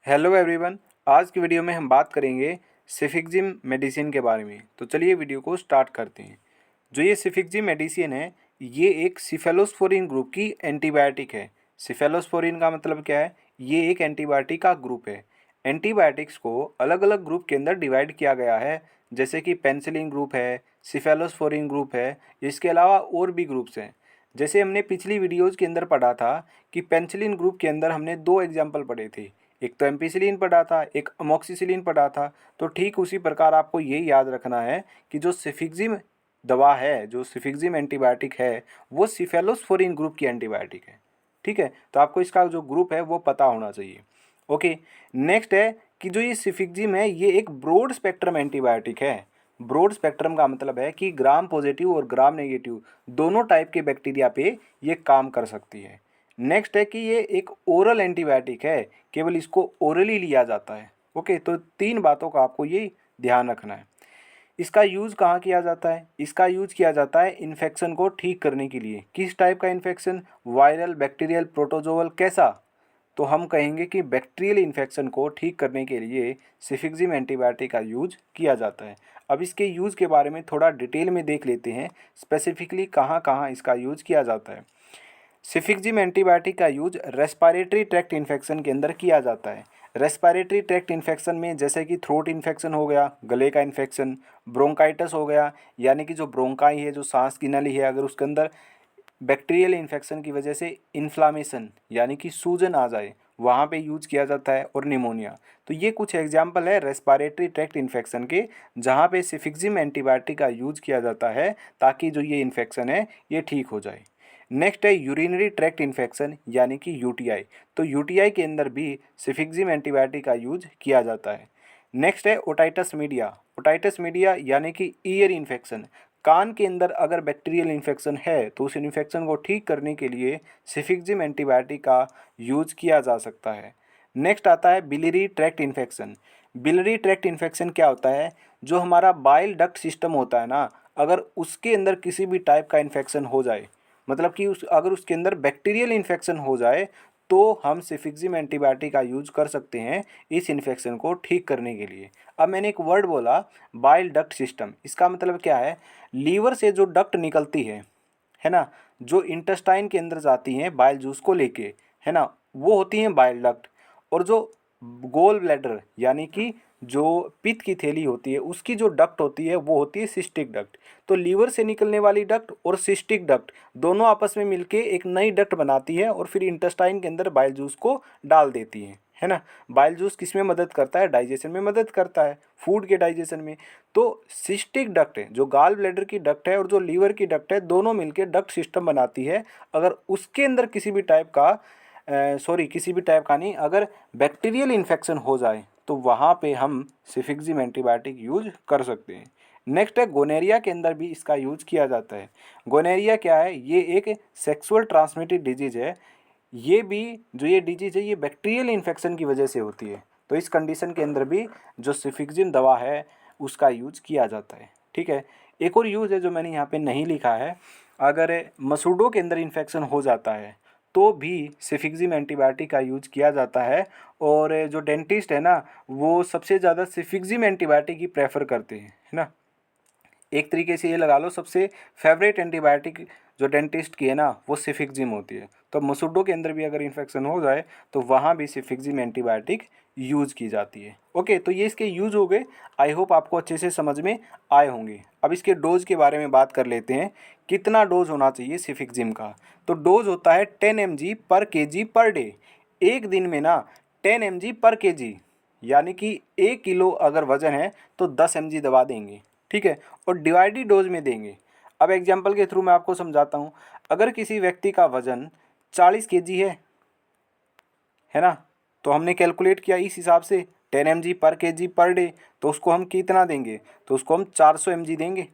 Hello everyone. आज की video में हम बात करेंगे सिफिक्जिम मेडिसिन के बारे में। तो चलिए वीडियो को स्टार्ट करते हैं। जो ये सिफिक्जिम मेडिसिन है, ये एक सिफेलोस्पोरिन ग्रुप की एंटीबायोटिक है। सिफेलोस्पोरिन का मतलब क्या है? ये एक एंटीबायोटिक का ग्रुप है। एंटीबायोटिक्स को अलग अलग ग्रुप के अंदर डिवाइड किया गया है, जैसे कि पेनिसिलिन ग्रुप है, सिफेलोस्पोरिन ग्रुप है। इसके अलावा और भी ग्रुप्स हैं। जैसे हमने पिछली वीडियोज़ के अंदर पढ़ा था कि पेनिसिलिन ग्रुप के अंदर हमने दो एग्जाम्पल पढ़े थे। एक तो एम्पिसिलिन पढ़ा था, एक अमोक्सिसिलिन पढ़ा था। तो ठीक उसी प्रकार आपको ये याद रखना है कि जो सिफिक्जिम दवा है, जो सिफिक्जिम एंटीबायोटिक है, वो सिफेलोस्पोरिन ग्रुप की एंटीबायोटिक है। ठीक है, तो आपको इसका जो ग्रुप है वो पता होना चाहिए। ओके। नेक्स्ट है कि जो ये सिफिक्जिम है, ये एक ब्रॉड स्पेक्ट्रम एंटीबायोटिक है। ब्रॉड स्पेक्ट्रम का मतलब है कि ग्राम पॉजिटिव और ग्राम नेगेटिव दोनों टाइप के बैक्टीरिया पे ये काम कर सकती है। नेक्स्ट है कि ये एक ओरल एंटीबायोटिक है, केवल इसको ओरली लिया जाता है। ओके, तो तीन बातों का आपको ये ध्यान रखना है। इसका यूज़ कहाँ किया जाता है? इसका यूज़ किया जाता है इन्फेक्शन को ठीक करने के लिए। किस टाइप का इन्फेक्शन? वायरल, बैक्टीरियल, प्रोटोजोअल, कैसा? तो हम कहेंगे कि बैक्टीरियल इन्फेक्शन को ठीक करने के लिए सिफिक्जिम एंटीबायोटिक का यूज किया जाता है। अब इसके यूज़ के बारे में थोड़ा डिटेल में देख लेते हैं, स्पेसिफिकली कहाँ कहाँ इसका यूज किया जाता है। सिफिक्जिम एंटीबायोटिक का यूज रेस्पिरेटरी ट्रैक्ट इन्फेक्शन के अंदर किया जाता है। रेस्पिरेटरी ट्रैक्ट इन्फेक्शन में जैसे कि थ्रोट इन्फेक्शन हो गया, गले का इन्फेक्शन, ब्रोंकाइटिस हो गया, यानी कि जो ब्रोंकाई है, जो सांस की नली है, अगर उसके अंदर बैक्टीरियल इन्फेक्शन की वजह से इन्फ्लामेशन यानी कि सूजन आ जाए, वहाँ पे यूज किया जाता है। और निमोनिया। तो ये कुछ एग्जाम्पल है रेस्पिरेटरी ट्रैक्ट इन्फेक्शन के, जहाँ पे सिफिक्जिम एंटीबायोटिक का यूज किया जाता है ताकि जो ये इन्फेक्शन है ये ठीक हो जाए। नेक्स्ट है यूरिनरी ट्रैक्ट इन्फेक्शन यानी कि यूटीआई। तो यूटीआई के अंदर भी सिफिक्जिम एंटीबायोटिक का यूज किया जाता है। नेक्स्ट है ओटाइटस मीडिया। ओटाइटस मीडिया यानी कि ईयर इन्फेक्शन। कान के अंदर अगर बैक्टीरियल इन्फेक्शन है तो उस इन्फेक्शन को ठीक करने के लिए सिफिक्जिम एंटीबायोटिक का यूज किया जा सकता है। नेक्स्ट आता है biliary tract infection. Biliary tract infection क्या होता है? जो हमारा बाइल डक्ट सिस्टम होता है ना, अगर उसके अंदर किसी भी टाइप का इन्फेक्शन हो जाए, मतलब कि अगर उसके अंदर बैक्टीरियल इन्फेक्शन हो जाए, तो हम सिफिक्जिम एंटीबायोटिक का यूज कर सकते हैं इस इन्फेक्शन को ठीक करने के लिए। अब मैंने एक वर्ड बोला, बाइल डक्ट सिस्टम। इसका मतलब क्या है? लीवर से जो डक्ट निकलती है ना, जो इंटेस्टाइन के अंदर जाती हैं बाइल जूस को लेके, है ना, वो होती हैं बाइल डक्ट। और जो गोल ब्लैडर यानी कि जो पित्त की थैली होती है, उसकी जो डक्ट होती है वो होती है सिस्टिक डक्ट। तो लीवर से निकलने वाली डक्ट और सिस्टिक डक्ट दोनों आपस में मिलके एक नई डक्ट बनाती है और फिर इंटेस्टाइन के अंदर बाइल जूस को डाल देती है ना। बाइल जूस किस में मदद करता है? डाइजेशन में मदद करता है, फूड के डाइजेशन में। तो सिस्टिक डक्ट है, जो गाल ब्लैडर की डक्ट है और जो लीवर की डक्ट है, दोनों मिलके डक्ट सिस्टम बनाती है। अगर उसके अंदर किसी भी टाइप का किसी भी टाइप का नहीं, अगर बैक्टीरियल इन्फेक्शन हो जाए तो वहाँ पे हम सिफिक्जिम एंटीबायोटिक यूज कर सकते हैं। नेक्स्ट है गोनेरिया के अंदर भी इसका यूज किया जाता है। गोनेरिया क्या है? ये एक सेक्सुअल ट्रांसमिटेड डिजीज है। ये भी जो ये डिजीज है, ये बैक्टीरियल इन्फेक्शन की वजह से होती है। तो इस कंडीशन के अंदर भी जो सिफिक्जिम दवा है उसका यूज किया जाता है। ठीक है। एक और यूज है जो मैंने यहाँ पे नहीं लिखा है। अगर मसूड़ों के अंदर इन्फेक्शन हो जाता है तो भी सिफिक्जिम एंटीबायोटिक का यूज किया जाता है। और जो डेंटिस्ट है ना, वो सबसे ज़्यादा सिफिक्जिम एंटीबायोटिक ही प्रेफर करते हैं, है ना। एक तरीके से ये लगा लो, सबसे फेवरेट एंटीबायोटिक जो डेंटिस्ट की है ना, वो सिफिक्जिम होती है। तो मसूड़ों के अंदर भी अगर इन्फेक्शन हो जाए तो वहाँ भी सिफिक्जिम एंटीबायोटिक यूज़ की जाती है। ओके, तो ये इसके यूज़ हो गए। आई होप आपको अच्छे से समझ में आए होंगे। अब इसके डोज के बारे में बात कर लेते हैं। कितना डोज होना चाहिए सिफिक्जिम का? तो डोज होता है 10 mg पर केजी पर डे। एक दिन में ना 10 mg पर केजी, यानी कि 1 किलो अगर वज़न है तो 10 mg दवा देंगे। ठीक है, और डिवाइडेड डोज में देंगे। अब एग्जांपल के थ्रू मैं आपको समझाता हूँ। अगर किसी व्यक्ति का वजन 40 kg है ना, तो हमने कैलकुलेट किया इस हिसाब से 10 mg पर केजी पर डे, तो उसको हम कितना देंगे? तो उसको हम 400 mg देंगे।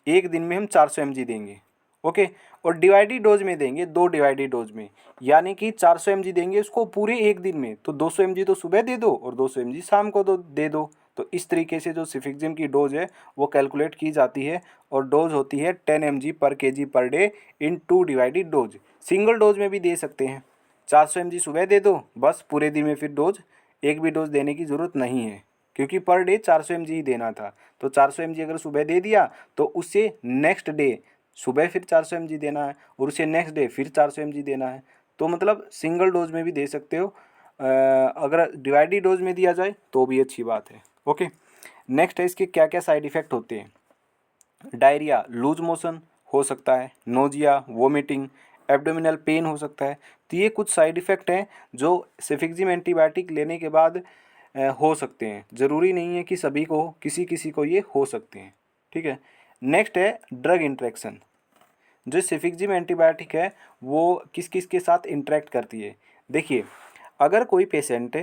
एक दिन में हम 400 mg देंगे। ओके, और डिवाइडेड डोज में देंगे, दो डिवाइडेड डोज में, यानी कि 400 mg देंगे उसको पूरे एक दिन में। तो 200 mg तो सुबह दे दो और 200 mg शाम को दे दो। तो इस तरीके से जो सिफिक्जिम की डोज है वो कैलकुलेट की जाती है। और डोज होती है 10 mg पर KG per day in 2 divided dose. Single dose में भी दे सकते हैं, 400 mg सुबह दे दो, बस पूरे दिन में फिर डोज एक भी डोज देने की ज़रूरत नहीं है, क्योंकि पर डे 400 mg ही देना था। तो 400 mg अगर सुबह दे दिया तो उससे नेक्स्ट डे सुबह फिर 400 mg देना है और उसे नेक्स्ट डे फिर 400 mg देना है। तो मतलब सिंगल डोज में भी दे सकते हो, अगर डिवाइडेड डोज में दिया जाए तो भी अच्छी बात है। ओके, नेक्स्ट है इसके क्या क्या साइड इफ़ेक्ट होते हैं। डायरिया, लूज मोशन हो सकता है, नोजिया, वोमिटिंग, एब्डोमिनल पेन हो सकता है। तो ये कुछ साइड इफ़ेक्ट हैं जो सेफिक्जिम एंटीबायोटिक लेने के बाद हो सकते हैं। ज़रूरी नहीं है कि सभी को हो, किसी किसी को ये हो सकते हैं। ठीक है, नेक्स्ट है ड्रग इंट्रैक्शन। जो सेफिक्जिम एंटीबायोटिक है वो किस किस के साथ इंटरेक्ट करती है। देखिए, अगर कोई पेशेंट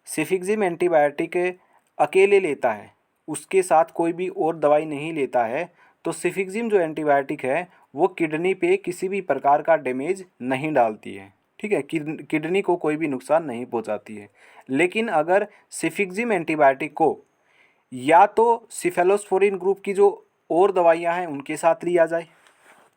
सेफिक्जिम एंटीबायोटिक अकेले लेता है, उसके साथ कोई भी और दवाई नहीं लेता है, तो सेफिक्जिम जो एंटीबायोटिक है वो किडनी पे किसी भी प्रकार का डैमेज नहीं डालती है। ठीक है, किडनी को कोई भी नुकसान नहीं पहुंचाती है। लेकिन अगर सेफिक्जिम एंटीबायोटिक को या तो सिफेलोस्पोरिन ग्रुप की जो और दवाइयां हैं उनके साथ लिया जाए,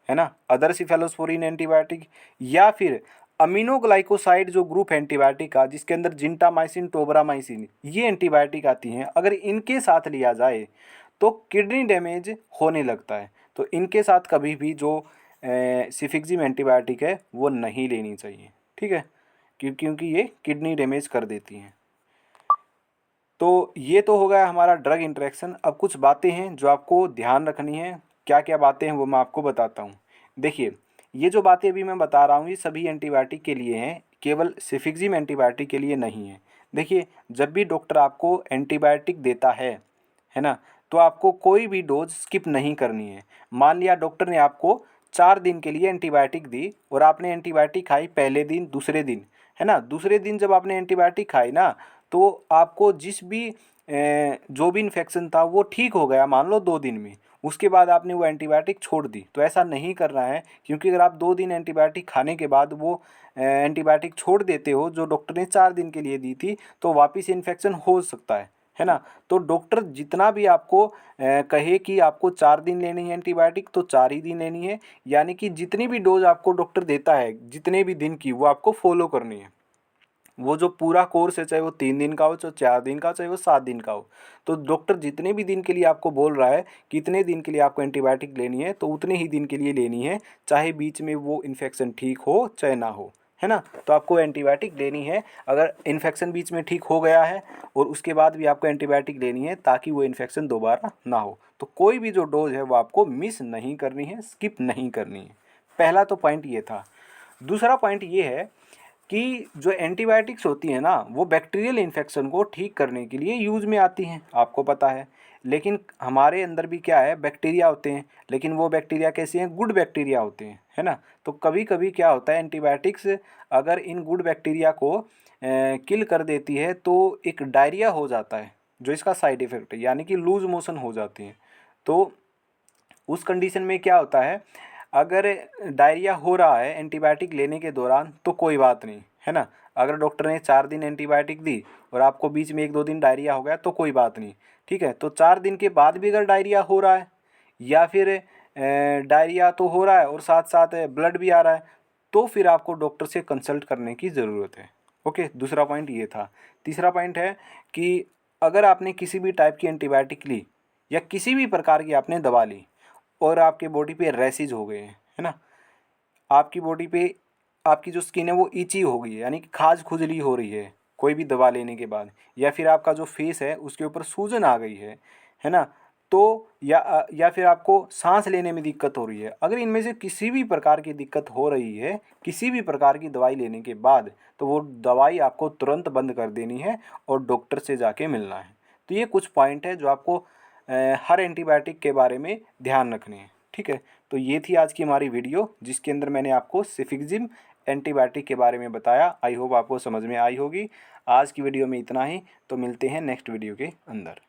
है ना, अदर सिफेलोस्पोरिन एंटीबायोटिक, या फिर अमीनोग्लाइकोसाइड जो ग्रुप एंटीबायोटिक का जिसके अंदर जिंटामाइसिन, टोब्रामाइसिन ये एंटीबायोटिक आती हैं, अगर इनके साथ लिया जाए तो किडनी डैमेज होने लगता है। तो इनके साथ कभी भी जो सिफिक्जिम एंटीबायोटिक है वो नहीं लेनी चाहिए। ठीक है, क्योंकि ये किडनी डैमेज कर देती हैं। तो ये तो हो गया हमारा ड्रग इंटरेक्शन। अब कुछ बातें हैं जो आपको ध्यान रखनी है। क्या क्या बातें हैं वो मैं आपको बताता हूँ। देखिए, ये जो बातें अभी मैं बता रहा हूँ ये सभी एंटीबायोटिक के लिए हैं, केवल सेफिक्जिम एंटीबायोटिक के लिए नहीं है। देखिए, जब भी डॉक्टर आपको एंटीबायोटिक देता है ना, तो आपको कोई भी डोज स्किप नहीं करनी है। मान लिया डॉक्टर ने आपको 4 दिन के लिए एंटीबायोटिक दी और आपने एंटीबायोटिक खाई पहले दिन, दूसरे दिन, है ना, दूसरे दिन जब आपने एंटीबायोटिक खाई ना, तो आपको जिस भी जो भी इन्फेक्शन था वो ठीक हो गया मान लो 2 दिन में, उसके बाद आपने वो एंटीबायोटिक छोड़ दी। तो ऐसा नहीं करना है, क्योंकि अगर आप 2 दिन एंटीबायोटिक खाने के बाद वो एंटीबायोटिक छोड़ देते हो जो डॉक्टर ने 4 दिन के लिए दी थी, तो वापस इन्फेक्शन हो सकता है ना। तो डॉक्टर जितना भी आपको कहे कि आपको 4 दिन लेनी है एंटीबायोटिक तो 4 ही दिन लेनी है, यानी कि जितनी भी डोज आपको डॉक्टर देता है जितने भी दिन की, वो आपको फॉलो करनी है। वो जो पूरा कोर्स है, चाहे वो 3 दिन का हो, चाहे 4 दिन का हो, चाहे वो 7 दिन का हो, तो डॉक्टर जितने भी दिन के लिए आपको बोल रहा है कि इतने दिन के लिए आपको एंटीबायोटिक लेनी है तो उतने ही दिन के लिए लेनी है, चाहे बीच में वो इन्फेक्शन ठीक हो चाहे ना हो, है ना। तो आपको एंटीबायोटिक लेनी है। अगर इन्फेक्शन बीच में ठीक हो गया है और उसके बाद भी आपको एंटीबायोटिक लेनी है ताकि वो इन्फेक्शन दोबारा ना हो। तो कोई भी जो डोज है वो आपको मिस नहीं करनी है, स्किप नहीं करनी है। पहला तो पॉइंट ये था। दूसरा पॉइंट ये है कि जो एंटीबायोटिक्स होती हैं ना वो बैक्टीरियल इन्फेक्शन को ठीक करने के लिए यूज़ में आती हैं, आपको पता है। लेकिन हमारे अंदर भी क्या है, बैक्टीरिया होते हैं, लेकिन वो बैक्टीरिया कैसे हैं, गुड बैक्टीरिया होते हैं, है ना। तो कभी कभी क्या होता है, एंटीबायोटिक्स अगर इन गुड बैक्टीरिया को किल कर देती है तो एक डायरिया हो जाता है जो इसका साइड इफ़ेक्ट है, यानी कि लूज मोशन हो जाती हैं। तो उस कंडीशन में क्या होता है, अगर डायरिया हो रहा है एंटीबायोटिक लेने के दौरान तो कोई बात नहीं, है ना। अगर डॉक्टर ने 4 दिन एंटीबायोटिक दी और आपको बीच में 1-2 दिन डायरिया हो गया तो कोई बात नहीं, ठीक है। तो 4 दिन के बाद भी अगर डायरिया हो रहा है या फिर डायरिया तो हो रहा है और साथ साथ ब्लड भी आ रहा है, तो फिर आपको डॉक्टर से कंसल्ट करने की ज़रूरत है। ओके, दूसरा पॉइंट ये था। तीसरा पॉइंट है कि अगर आपने किसी भी टाइप की एंटीबायोटिक ली या किसी भी प्रकार की आपने दवा ली और आपके बॉडी पे रैसेज हो गए हैं, है ना, आपकी बॉडी पे आपकी जो स्किन है वो इची हो गई है, यानी कि खाज खुजली हो रही है कोई भी दवा लेने के बाद, या फिर आपका जो फेस है उसके ऊपर सूजन आ गई है ना, तो या फिर आपको सांस लेने में दिक्कत हो रही है, अगर इनमें से किसी भी प्रकार की दिक्कत हो रही है किसी भी प्रकार की दवाई लेने के बाद, तो वो दवाई आपको तुरंत बंद कर देनी है और डॉक्टर से जाके मिलना है। तो ये कुछ पॉइंट है जो आपको हर एंटीबायोटिक के बारे में ध्यान रखने हैं। ठीक है, तो ये थी आज की हमारी वीडियो जिसके अंदर मैंने आपको सेफिक्जिम एंटीबायोटिक के बारे में बताया। आई होप आपको समझ में आई होगी। आज की वीडियो में इतना ही, तो मिलते हैं नेक्स्ट वीडियो के अंदर।